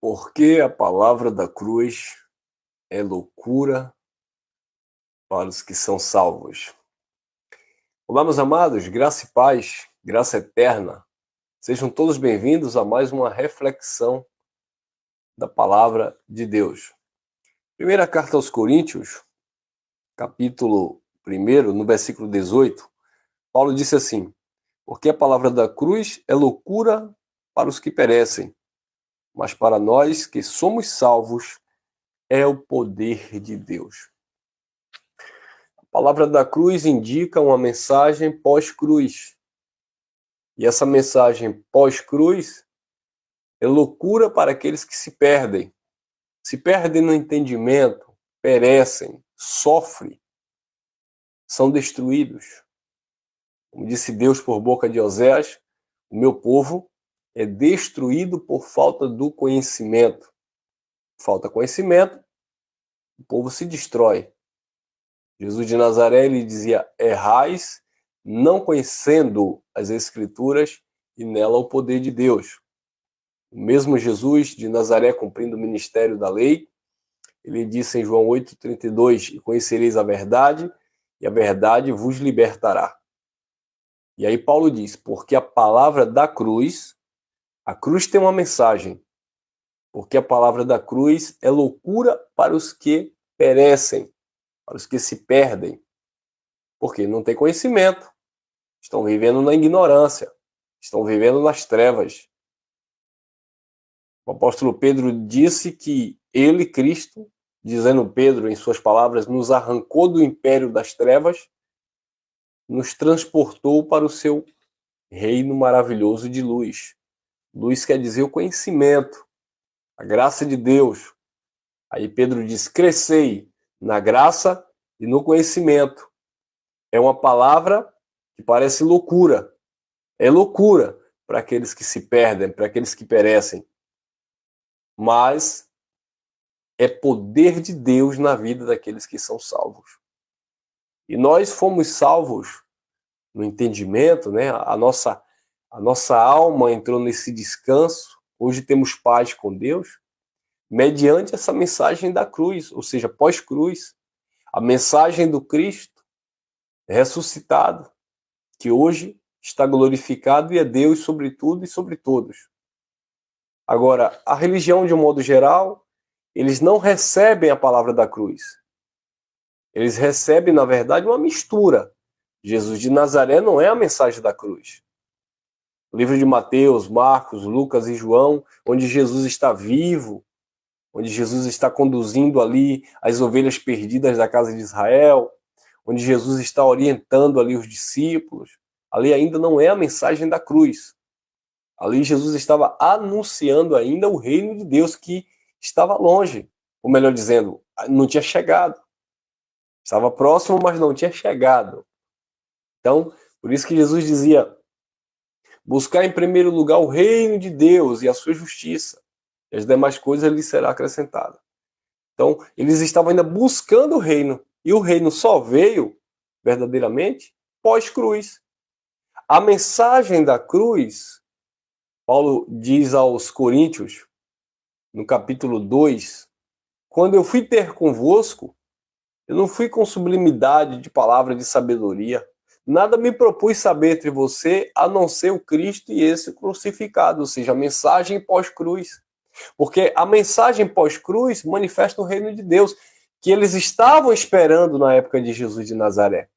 Porque a palavra da cruz é loucura para os que são salvos. Olá, meus amados, graça e paz, graça eterna. Sejam todos bem-vindos a mais uma reflexão da palavra de Deus. Primeira carta aos Coríntios, capítulo 1, no versículo 18, Paulo disse assim: porque a palavra da cruz é loucura para os que perecem, mas para nós que somos salvos é o poder de Deus. A palavra da cruz indica uma mensagem pós-cruz. E essa mensagem pós-cruz é loucura para aqueles que se perdem no entendimento, perecem, sofrem, são destruídos. Como disse Deus por boca de Oséias, o meu povo é destruído por falta do conhecimento. Falta conhecimento, o povo se destrói. Jesus de Nazaré, ele dizia: errais, não conhecendo as Escrituras e nela o poder de Deus. O mesmo Jesus de Nazaré, cumprindo o ministério da lei, ele disse em João 8,32: e conhecereis a verdade, e a verdade vos libertará. E aí Paulo diz: porque a palavra da cruz, a cruz tem uma mensagem, porque a palavra da cruz é loucura para os que perecem, para os que se perdem, porque não tem conhecimento, estão vivendo na ignorância, estão vivendo nas trevas. O apóstolo Pedro disse que ele, Cristo, dizendo Pedro em suas palavras, nos arrancou do império das trevas, nos transportou para o seu reino maravilhoso de luz. Luz quer dizer o conhecimento, a graça de Deus. Aí Pedro diz: crescei na graça e no conhecimento. É uma palavra que parece loucura. É loucura para aqueles que se perdem, para aqueles que perecem. Mas é poder de Deus na vida daqueles que são salvos. E nós fomos salvos no entendimento, né? A nossa alma entrou nesse descanso. Hoje temos paz com Deus, mediante essa mensagem da cruz, ou seja, pós-cruz. A mensagem do Cristo ressuscitado, que hoje está glorificado e é Deus sobre tudo e sobre todos. Agora, a religião, de um modo geral, eles não recebem a palavra da cruz. Eles recebem, na verdade, uma mistura. Jesus de Nazaré não é a mensagem da cruz. O livro de Mateus, Marcos, Lucas e João, onde Jesus está vivo, onde Jesus está conduzindo ali as ovelhas perdidas da casa de Israel, onde Jesus está orientando ali os discípulos, ali ainda não é a mensagem da cruz. Ali Jesus estava anunciando ainda o reino de Deus que estava longe, ou melhor dizendo, não tinha chegado. Estava próximo, mas não tinha chegado. Então, por isso que Jesus dizia: buscar em primeiro lugar o reino de Deus e a sua justiça, e as demais coisas lhes será acrescentada. Então, eles estavam ainda buscando o reino, e o reino só veio, verdadeiramente, pós-cruz. A mensagem da cruz, Paulo diz aos Coríntios, no capítulo 2, quando eu fui ter convosco, eu não fui com sublimidade de palavra de sabedoria, nada me propus saber entre você, a não ser o Cristo e esse crucificado, ou seja, a mensagem pós-cruz. Porque a mensagem pós-cruz manifesta o reino de Deus, que eles estavam esperando na época de Jesus de Nazaré.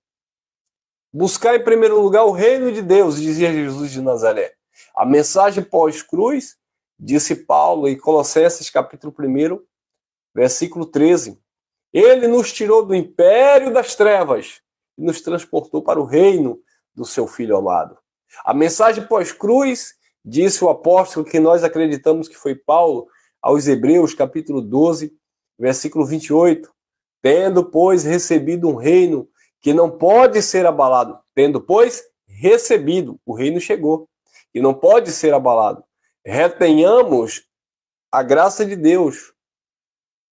Buscar em primeiro lugar o reino de Deus, dizia Jesus de Nazaré. A mensagem pós-cruz, disse Paulo em Colossenses capítulo 1, versículo 13. Ele nos tirou do império das trevas e nos transportou para o reino do seu Filho amado. A mensagem pós-cruz, disse o apóstolo que nós acreditamos que foi Paulo, aos Hebreus, capítulo 12, versículo 28. Tendo, pois, recebido um reino que não pode ser abalado. Tendo, pois, recebido, o reino chegou, e não pode ser abalado. Retenhamos a graça de Deus,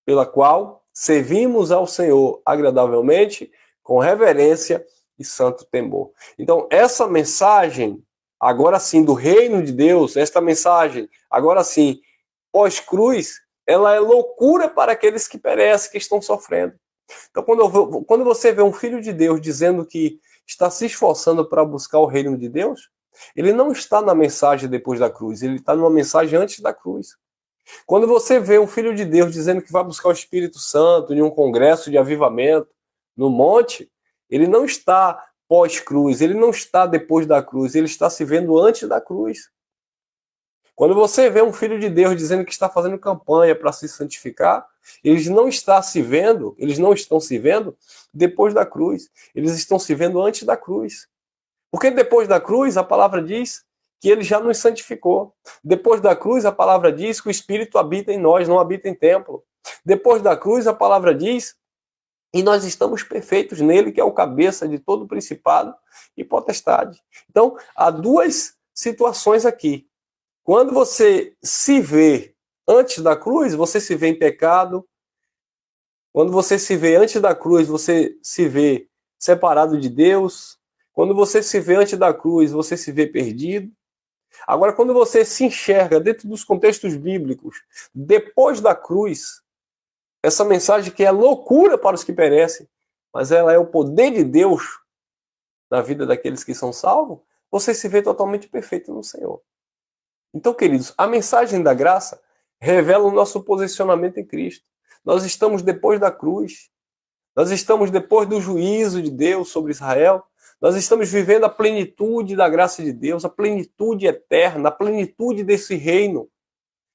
pela qual servimos ao Senhor agradavelmente, com reverência e santo temor. Então, essa mensagem, agora sim, do reino de Deus, esta mensagem, agora sim, pós-cruz, ela é loucura para aqueles que perecem, que estão sofrendo. Então, quando você vê um filho de Deus dizendo que está se esforçando para buscar o reino de Deus, ele não está na mensagem depois da cruz, ele está numa mensagem antes da cruz. Quando você vê um filho de Deus dizendo que vai buscar o Espírito Santo em um congresso de avivamento, no monte, ele não está pós-cruz, ele não está depois da cruz, ele está se vendo antes da cruz. Quando você vê um filho de Deus dizendo que está fazendo campanha para se santificar, eles não estão se vendo depois da cruz, eles estão se vendo antes da cruz. Porque depois da cruz, a palavra diz que ele já nos santificou. Depois da cruz, a palavra diz que o Espírito habita em nós, não habita em templo. Depois da cruz, a palavra diz e nós estamos perfeitos nele, que é o cabeça de todo principado e potestade. Então, há duas situações aqui. Quando você se vê antes da cruz, você se vê em pecado. Quando você se vê antes da cruz, você se vê separado de Deus. Quando você se vê antes da cruz, você se vê perdido. Agora, quando você se enxerga dentro dos contextos bíblicos, depois da cruz, essa mensagem que é loucura para os que perecem, mas ela é o poder de Deus na vida daqueles que são salvos, você se vê totalmente perfeito no Senhor. Então, queridos, a mensagem da graça revela o nosso posicionamento em Cristo. Nós estamos depois da cruz. Nós estamos depois do juízo de Deus sobre Israel. Nós estamos vivendo a plenitude da graça de Deus, a plenitude eterna, a plenitude desse reino.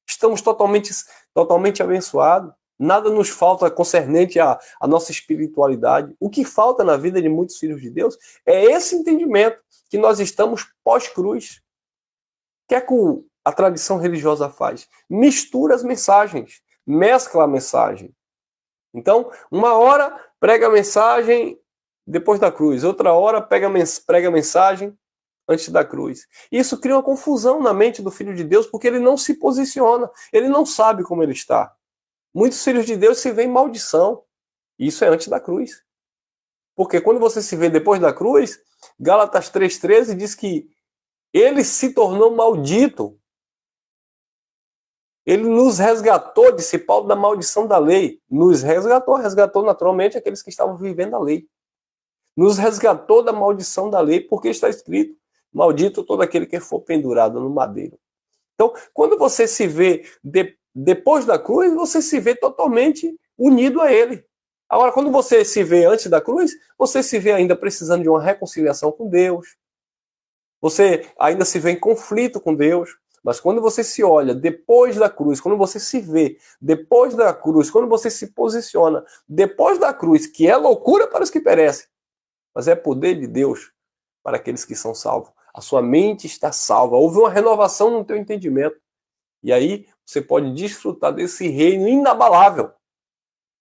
Estamos totalmente abençoados. Nada nos falta concernente à nossa espiritualidade. O que falta na vida de muitos filhos de Deus é esse entendimento que nós estamos pós-cruz. O que é que a tradição religiosa faz? Mistura as mensagens, mescla a mensagem. Então, uma hora prega a mensagem depois da cruz, outra hora prega a mensagem antes da cruz. Isso cria uma confusão na mente do filho de Deus, porque ele não se posiciona, ele não sabe como ele está. Muitos filhos de Deus se veem em maldição. Isso é antes da cruz. Porque quando você se vê depois da cruz, Gálatas 3,13 diz que ele se tornou maldito. Ele nos resgatou, disse Paulo, da maldição da lei. Nos resgatou naturalmente aqueles que estavam vivendo a lei. Nos resgatou da maldição da lei, porque está escrito, maldito todo aquele que for pendurado no madeiro. Então, quando você se vê depois da cruz, você se vê totalmente unido a ele. Agora, quando você se vê antes da cruz, você se vê ainda precisando de uma reconciliação com Deus. Você ainda se vê em conflito com Deus. Mas quando você se olha depois da cruz, quando você se vê depois da cruz, quando você se posiciona depois da cruz, que é loucura para os que perecem, mas é poder de Deus para aqueles que são salvos. A sua mente está salva. Houve uma renovação no teu entendimento. E aí você pode desfrutar desse reino inabalável.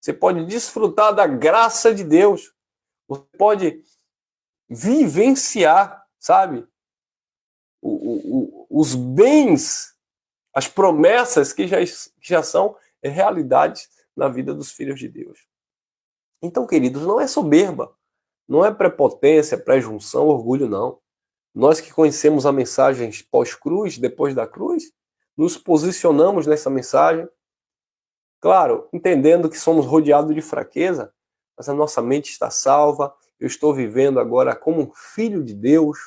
Você pode desfrutar da graça de Deus. Você pode vivenciar, sabe, os bens, as promessas que já são realidades na vida dos filhos de Deus. Então, queridos, não é soberba, não é prepotência, pré-junção, orgulho, não. Nós que conhecemos a mensagem pós-cruz, depois da cruz, nos posicionamos nessa mensagem, claro, entendendo que somos rodeados de fraqueza, mas a nossa mente está salva. Eu estou vivendo agora como um filho de Deus.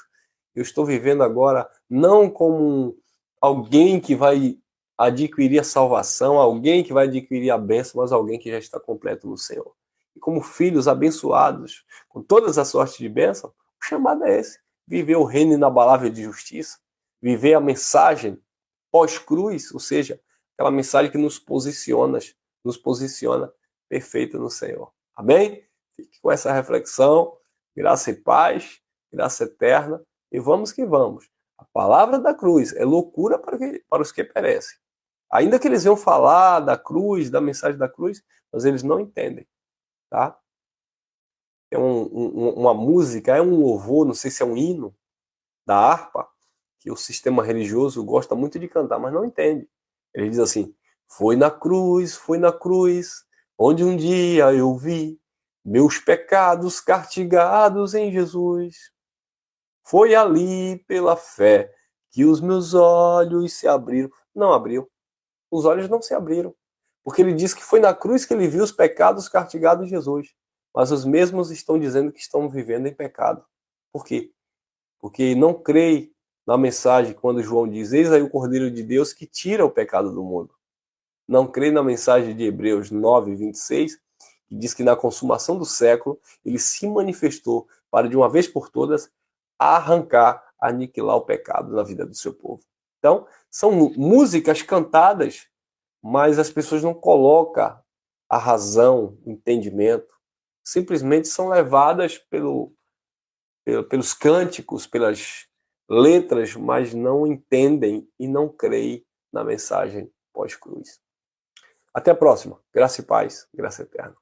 Eu estou vivendo agora não como alguém que vai adquirir a salvação, alguém que vai adquirir a bênção, mas alguém que já está completo no Senhor. E como filhos abençoados, com todas as sortes de bênção, o chamado é esse: viver o reino inabalável de justiça, viver a mensagem pós-cruz, ou seja, aquela mensagem que nos posiciona perfeito no Senhor. Amém? Fique com essa reflexão. Graça e paz, graça eterna. E vamos que vamos. A palavra da cruz é loucura para os que perecem. Ainda que eles venham falar da cruz, da mensagem da cruz, mas eles não entendem. Tá? É uma música, é um louvor, não sei se é um hino da harpa, que o sistema religioso gosta muito de cantar, mas não entende. Ele diz assim: foi na cruz, onde um dia eu vi meus pecados castigados em Jesus. Foi ali, pela fé, que os meus olhos se abriram. Não abriu. os olhos não se abriram. Porque ele diz que foi na cruz que ele viu os pecados castigados de Jesus. Mas os mesmos estão dizendo que estão vivendo em pecado. Por quê? Porque não creem na mensagem quando João diz: eis aí o Cordeiro de Deus que tira o pecado do mundo. Não creem na mensagem de Hebreus 9, 26, que diz que na consumação do século ele se manifestou para, de uma vez por todas, arrancar, aniquilar o pecado na vida do seu povo. Então, são músicas cantadas, mas as pessoas não colocam a razão, o entendimento, simplesmente são levadas pelos cânticos, pelas letras, mas não entendem e não creem na mensagem pós-cruz. Até a próxima. Graça e paz, graça eterna.